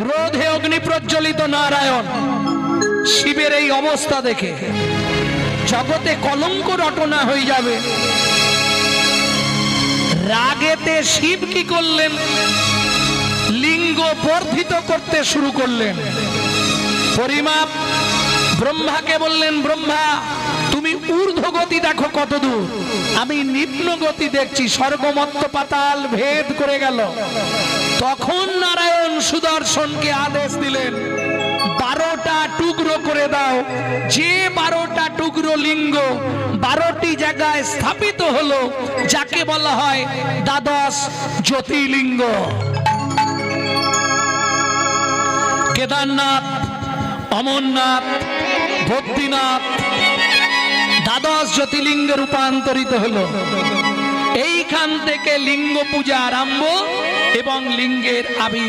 ক্রোধে অগ্নি প্রজ্বলিত নারায়ণ শিবের এই অবস্থা দেখে জগতে কলঙ্ক রটনা হয়ে যাবে। রাগেতে শিব কি করলেন? লিঙ্গ বর্ধিত করতে শুরু করলেন। পরিমাপ ব্রহ্মাকে বললেন, ব্রহ্মা তুমি ঊর্ধ্ব গতি দেখো কত দূর, আমি নিম্ন গতি দেখছি, স্বর্গমত্ত পাতাল ভেদ করে গেল। তখন নারায়ণ সুদর্শনকে আদেশ দিলেন, 12টা টুকরো করে দাও। যে 12টা টুকরো লিঙ্গ 12টি জায়গায় স্থাপিত হলো, যাকে বলা হয় দ্বাদশ জ্যোতির্লিঙ্গ। কেদারনাথ, অমরনাথ, বদ্রীনাথ দ্বাদশ জ্যোতির্লিঙ্গে রূপান্তরিত হলো। এইখান থেকে লিঙ্গ পূজা আরম্ভ এবং লিঙ্গের আবির্ভাব।